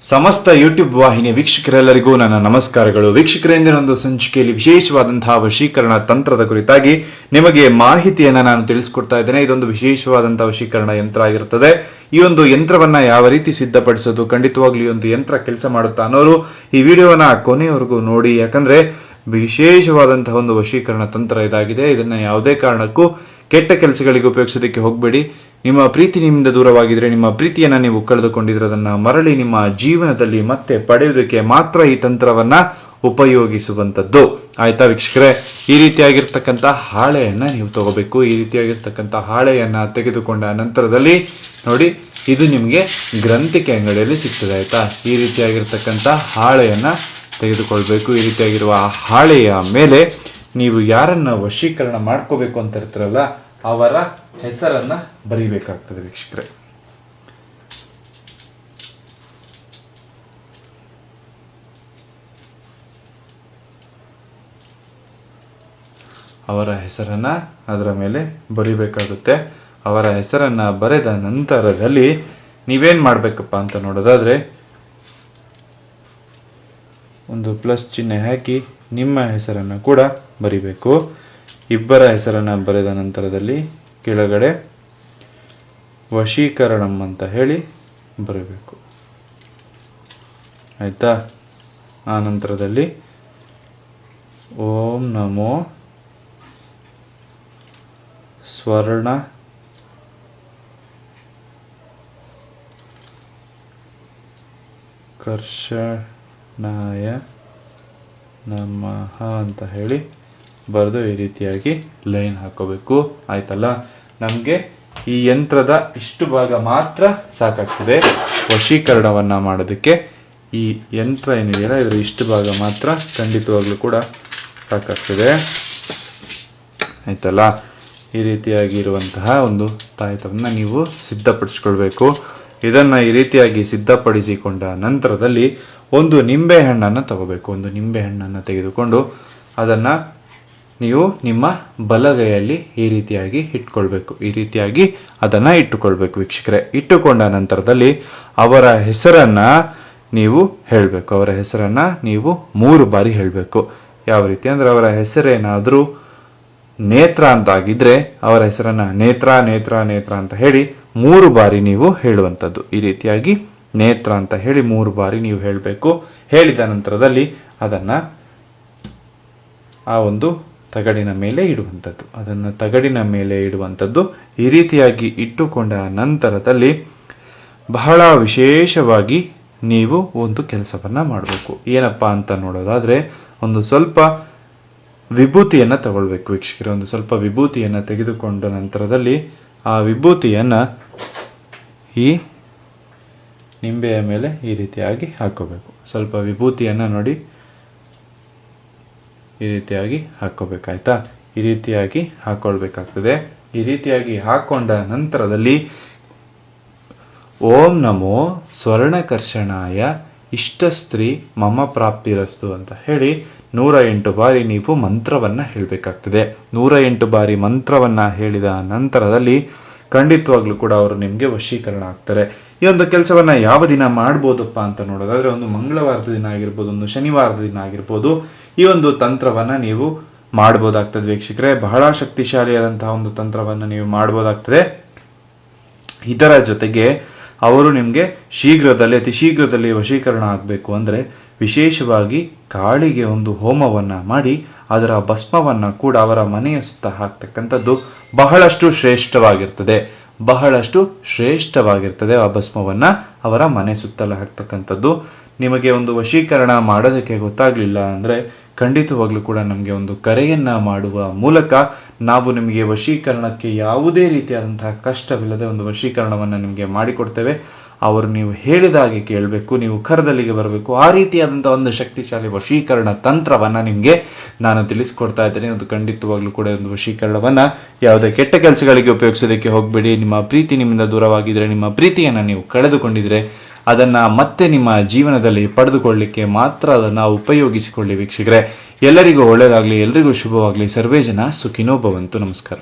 ಸಮಸ್ತ ಯೂಟ್ಯೂಬ್ ವಾಹಿನಿಯ ವೀಕ್ಷಕರೆಲ್ಲರಿಗೂ ನನ್ನ ನಮಸ್ಕಾರಗಳು. ವೀಕ್ಷಕರಿಂದ ಒಂದು ಸಂಚಿಕೆಯಲ್ಲಿ ವಿಶೇಷವಾದಂತಹ ವಶೀಕರಣ ತಂತ್ರದ ಕುರಿತಾಗಿ ನಿಮಗೆ ಮಾಹಿತಿಯನ್ನು ನಾನು ತಿಳಿಸ್ಕೊಡ್ತಾ ಇದ್ದೇನೆ. ಇದೊಂದು ವಿಶೇಷವಾದಂತಹ ವಶೀಕರಣ ಯಂತ್ರ ಆಗಿರುತ್ತದೆ. ಈ ಒಂದು ಯಂತ್ರವನ್ನ ಯಾವ ರೀತಿ ಸಿದ್ಧಪಡಿಸೋದು, ಖಂಡಿತವಾಗ್ಲೂ ಈ ಒಂದು ಯಂತ್ರ ಕೆಲಸ ಮಾಡುತ್ತಾ ಅನ್ನೋರು ಈ ವಿಡಿಯೋವನ್ನ ಕೊನೆಯವರೆಗೂ ನೋಡಿ. ಯಾಕಂದ್ರೆ ವಿಶೇಷವಾದಂತಹ ಒಂದು ವಶೀಕರಣ ತಂತ್ರ ಇದಾಗಿದೆ. ಇದನ್ನ ಯಾವುದೇ ಕಾರಣಕ್ಕೂ ಕೆಟ್ಟ ಕೆಲಸಗಳಿಗೆ ಉಪಯೋಗಿಸೋದಕ್ಕೆ ಹೋಗಬೇಡಿ. ನಿಮ್ಮ ಪ್ರೀತಿ ನಿಮ್ಮಿಂದ ದೂರವಾಗಿದ್ರೆ, ನಿಮ್ಮ ಪ್ರೀತಿಯನ್ನ ನೀವು ಕಳೆದುಕೊಂಡಿದ್ರೆ ಅದನ್ನ ಮರಳಿ ನಿಮ್ಮ ಜೀವನದಲ್ಲಿ ಮತ್ತೆ ಪಡೆಯುವುದಕ್ಕೆ ಮಾತ್ರ ಈ ತಂತ್ರವನ್ನ ಉಪಯೋಗಿಸುವಂತದ್ದು. ಆಯ್ತಾ ವೀಕ್ಷಕರೇ? ಈ ರೀತಿಯಾಗಿರ್ತಕ್ಕಂಥ ಹಾಳೆಯನ್ನ ನೀವು ತಗೋಬೇಕು. ಈ ರೀತಿಯಾಗಿರ್ತಕ್ಕಂಥ ಹಾಳೆಯನ್ನ ತೆಗೆದುಕೊಂಡ ನಂತರದಲ್ಲಿ ನೋಡಿ, ಇದು ನಿಮಗೆ ಗ್ರಂಥಿಕೆ ಅಂಗಡಿಯಲ್ಲಿ ಸಿಗ್ತದೆ. ಆಯ್ತಾ? ಈ ರೀತಿಯಾಗಿರ್ತಕ್ಕಂಥ ಹಾಳೆಯನ್ನ ತೆಗೆದುಕೊಳ್ಬೇಕು. ಈ ರೀತಿಯಾಗಿರುವ ಹಾಳೆಯ ಮೇಲೆ ನೀವು ಯಾರನ್ನ ವಶೀಕರಣ ಮಾಡ್ಕೋಬೇಕು ಅಂತ ಇರ್ತಾರಲ್ಲ ಅವರ ಹೆಸರನ್ನ ಬರೀಬೇಕಾಗ್ತದೆ ವೀಕ್ಷಕರೇ. ಅವರ ಹೆಸರನ್ನ ಅದರ ಮೇಲೆ ಬರೀಬೇಕಾಗುತ್ತೆ. ಅವರ ಹೆಸರನ್ನ ಬರೆದ ನಂತರದಲ್ಲಿ ನೀವೇನ್ ಮಾಡ್ಬೇಕಪ್ಪ ಅಂತ ನೋಡೋದಾದ್ರೆ, ಒಂದು ಪ್ಲಸ್ ಚಿಹ್ನೆ ಹಾಕಿ ನಿಮ್ಮ ಹೆಸರನ್ನು ಕೂಡ ಬರಿಬೇಕು. ಇಬ್ಬರ ಹೆಸರನ್ನ ಬರೆದ ನಂತರದಲ್ಲಿ ಕೆಳಗಡೆ ವಶೀಕರಣಂ ಅಂತ ಹೇಳಿ ಬರಬೇಕು. ಆಯ್ತಾ? ಆ ನಂತರದಲ್ಲಿ ಓಂ ನಮೋ ಸ್ವರ್ಣ ಕರ್ಷಣಾಯ ನಮಃ ಅಂತ ಹೇಳಿ ಬರೆದು ಈ ರೀತಿಯಾಗಿ ಲೈನ್ ಹಾಕೋಬೇಕು. ಆಯ್ತಲ್ಲ? ನಮಗೆ ಈ ಯಂತ್ರದ ಇಷ್ಟು ಭಾಗ ಮಾತ್ರ ಸಾಕಾಗ್ತದೆ ವಶೀಕರಣವನ್ನ ಮಾಡೋದಕ್ಕೆ. ಈ ಯಂತ್ರ ಏನಿದೆಯಲ್ಲ ಇದರ ಇಷ್ಟು ಭಾಗ ಮಾತ್ರ ಖಂಡಿತವಾಗ್ಲೂ ಕೂಡ ಸಾಕಾಗ್ತದೆ. ಆಯ್ತಲ್ಲ? ಈ ರೀತಿಯಾಗಿ ಇರುವಂತಹ ಒಂದು ತಾಯತವನ್ನ ನೀವು ಸಿದ್ಧಪಡಿಸ್ಕೊಳ್ಬೇಕು. ಇದನ್ನ ಈ ರೀತಿಯಾಗಿ ಸಿದ್ಧಪಡಿಸಿಕೊಂಡ ನಂತರದಲ್ಲಿ ಒಂದು ನಿಂಬೆ ಹಣ್ಣನ್ನು ತಗೋಬೇಕು. ಒಂದು ನಿಂಬೆ ಹಣ್ಣನ್ನು ತೆಗೆದುಕೊಂಡು ಅದನ್ನ ನೀವು ನಿಮ್ಮ ಬಲಗೈಯಲ್ಲಿ ಈ ರೀತಿಯಾಗಿ ಇಟ್ಕೊಳ್ಬೇಕು. ಈ ರೀತಿಯಾಗಿ ಅದನ್ನ ಇಟ್ಟುಕೊಳ್ಬೇಕು ವೀಕ್ಷಕರೇ. ಇಟ್ಟುಕೊಂಡ ನಂತರದಲ್ಲಿ ಅವರ ಹೆಸರನ್ನ ನೀವು ಹೇಳಬೇಕು. ಅವರ ಹೆಸರನ್ನ ನೀವು 3 ಬಾರಿ ಹೇಳಬೇಕು. ಯಾವ ರೀತಿ ಅಂದ್ರೆ, ಅವರ ಹೆಸರೇನಾದ್ರೂ ನೇತ್ರ ಅಂತ ಆಗಿದ್ರೆ ಅವರ ಹೆಸರನ್ನ ನೇತ್ರ ನೇತ್ರ ನೇತ್ರ ಅಂತ ಹೇಳಿ 3 ಬಾರಿ ನೀವು ಹೇಳುವಂಥದ್ದು. ಈ ರೀತಿಯಾಗಿ ನೇತ್ರ ಅಂತ ಹೇಳಿ 3 ಬಾರಿ ನೀವು ಹೇಳಬೇಕು. ಹೇಳಿದ ನಂತರದಲ್ಲಿ ಅದನ್ನ ಆ ಒಂದು ತಗಡಿನ ಮೇಲೆ ಇಡುವಂಥದ್ದು. ಅದನ್ನು ತಗಡಿನ ಮೇಲೆ ಇಡುವಂಥದ್ದು. ಈ ರೀತಿಯಾಗಿ ಇಟ್ಟುಕೊಂಡ ನಂತರದಲ್ಲಿ ಬಹಳ ವಿಶೇಷವಾಗಿ ನೀವು ಒಂದು ಕೆಲಸವನ್ನ ಮಾಡಬೇಕು. ಏನಪ್ಪಾ ಅಂತ ನೋಡೋದಾದ್ರೆ, ಒಂದು ಸ್ವಲ್ಪ ವಿಭೂತಿಯನ್ನ ತಗೊಳ್ಬೇಕು ವೀಕ್ಷಕರೇ. ಒಂದು ಸ್ವಲ್ಪ ವಿಭೂತಿಯನ್ನ ತೆಗೆದುಕೊಂಡ ನಂತರದಲ್ಲಿ ಆ ವಿಭೂತಿಯನ್ನ ಈ ನಿಂಬೆಯ ಮೇಲೆ ಈ ರೀತಿಯಾಗಿ ಹಾಕೋಬೇಕು. ಸ್ವಲ್ಪ ವಿಭೂತಿಯನ್ನ ನೋಡಿ ಈ ರೀತಿಯಾಗಿ ಹಾಕೋಬೇಕಾಯ್ತಾ? ಈ ರೀತಿಯಾಗಿ ಹಾಕೊಳ್ಬೇಕಾಗ್ತದೆ. ಈ ರೀತಿಯಾಗಿ ಹಾಕೊಂಡ ನಂತರದಲ್ಲಿ ಓಂ ನಮೋ ಸ್ವರ್ಣಕರ್ಷಣಾಯ ಇಷ್ಟಸ್ತ್ರೀ ಮಮ ಪ್ರಾಪ್ತಿರಸ್ತು ಅಂತ ಹೇಳಿ 108 ಬಾರಿ ನೀವು ಮಂತ್ರವನ್ನ ಹೇಳಬೇಕಾಗ್ತದೆ. 108 ಬಾರಿ ಮಂತ್ರವನ್ನ ಹೇಳಿದ ನಂತರದಲ್ಲಿ ಖಂಡಿತವಾಗ್ಲೂ ಕೂಡ ಅವರು ನಿಮಗೆ ವಶೀಕರಣ ಆಗ್ತಾರೆ. ಈ ಒಂದು ಕೆಲಸವನ್ನ ಯಾವ ದಿನ ಮಾಡ್ಬೋದಪ್ಪ ಅಂತ ನೋಡೋದಾದ್ರೆ, ಒಂದು ಮಂಗಳವಾರದ ದಿನ ಆಗಿರ್ಬೋದು, ಒಂದು ಶನಿವಾರದ ದಿನ ಆಗಿರ್ಬೋದು, ಈ ಒಂದು ತಂತ್ರವನ್ನ ನೀವು ಮಾಡಬಹುದಾಗ್ತದೆ ವೀಕ್ಷಕರೇ. ಬಹಳ ಶಕ್ತಿಶಾಲಿಯಾದಂತಹ ಒಂದು ತಂತ್ರವನ್ನ ನೀವು ಮಾಡಬಹುದಾಗ್ತದೆ. ಇದರ ಜೊತೆಗೆ ಅವರು ನಿಮಗೆ ಶೀಘ್ರದಲ್ಲಿ, ಅತಿ ಶೀಘ್ರದಲ್ಲಿ ವಶೀಕರಣ ಆಗಬೇಕು ಅಂದ್ರೆ ವಿಶೇಷವಾಗಿ ಕಾಳಿಗೆ ಒಂದು ಹೋಮವನ್ನ ಮಾಡಿ ಅದರ ಭಸ್ಮವನ್ನ ಕೂಡ ಅವರ ಮನೆಯ ಸುತ್ತ ಹಾಕ್ತಕ್ಕಂಥದ್ದು ಬಹಳಷ್ಟು ಶ್ರೇಷ್ಠವಾಗಿರ್ತದೆ. ಬಹಳಷ್ಟು ಶ್ರೇಷ್ಠವಾಗಿರ್ತದೆ. ಆ ಭಸ್ಮವನ್ನ ಅವರ ಮನೆ ಸುತ್ತಲ ಹಾಕ್ತಕ್ಕಂಥದ್ದು. ನಿಮಗೆ ಒಂದು ವಶೀಕರಣ ಮಾಡೋದಕ್ಕೆ ಗೊತ್ತಾಗ್ಲಿಲ್ಲ ಅಂದ್ರೆ ಖಂಡಿತವಾಗ್ಲೂ ಕೂಡ ನಮಗೆ ಒಂದು ಕರೆಯನ್ನ ಮಾಡುವ ಮೂಲಕ ನಾವು ನಿಮಗೆ ವಶೀಕರಣಕ್ಕೆ ಯಾವುದೇ ರೀತಿಯಾದಂತಹ ಕಷ್ಟವಿಲ್ಲದೆ ಒಂದು ವಶೀಕರಣವನ್ನ ನಿಮಗೆ ಮಾಡಿಕೊಡ್ತೇವೆ. ಅವರು ನೀವು ಹೇಳಿದ ಹಾಗೆ ಕೇಳಬೇಕು, ನೀವು ಕರದಲ್ಲಿಗೆ ಬರಬೇಕು. ಆ ರೀತಿಯಾದಂತಹ ಒಂದು ಶಕ್ತಿಶಾಲಿ ವಶೀಕರಣ ತಂತ್ರವನ್ನ ನಿಮಗೆ ನಾನು ತಿಳಿಸ್ಕೊಡ್ತಾ ಇದ್ದೇನೆ. ಒಂದು ಖಂಡಿತವಾಗ್ಲೂ ಕೂಡ ಒಂದು ವಶೀಕರಣವನ್ನ ಯಾವುದೇ ಕೆಟ್ಟ ಕೆಲಸಗಳಿಗೆ ಉಪಯೋಗಿಸೋದಕ್ಕೆ ಹೋಗಬೇಡಿ. ನಿಮ್ಮ ಪ್ರೀತಿ ನಿಮ್ಮಿಂದ ದೂರವಾಗಿದ್ರೆ, ನಿಮ್ಮ ಪ್ರೀತಿಯನ್ನ ನೀವು ಕಳೆದುಕೊಂಡಿದ್ರೆ ಅದನ್ನ ಮತ್ತೆ ನಿಮ್ಮ ಜೀವನದಲ್ಲಿ ಪಡೆದುಕೊಳ್ಳಲಿಕ್ಕೆ ಮಾತ್ರ ಅದನ್ನ ಉಪಯೋಗಿಸಿಕೊಳ್ಳಿ ವೀಕ್ಷಕರೇ. ಎಲ್ಲರಿಗೂ ಒಳ್ಳೆಯದಾಗಲಿ, ಎಲ್ಲರಿಗೂ ಶುಭವಾಗಲಿ. ಸರ್ವೇ ಜನ ಸುಖಿನೋ ಭವಂತು. ನಮಸ್ಕಾರ.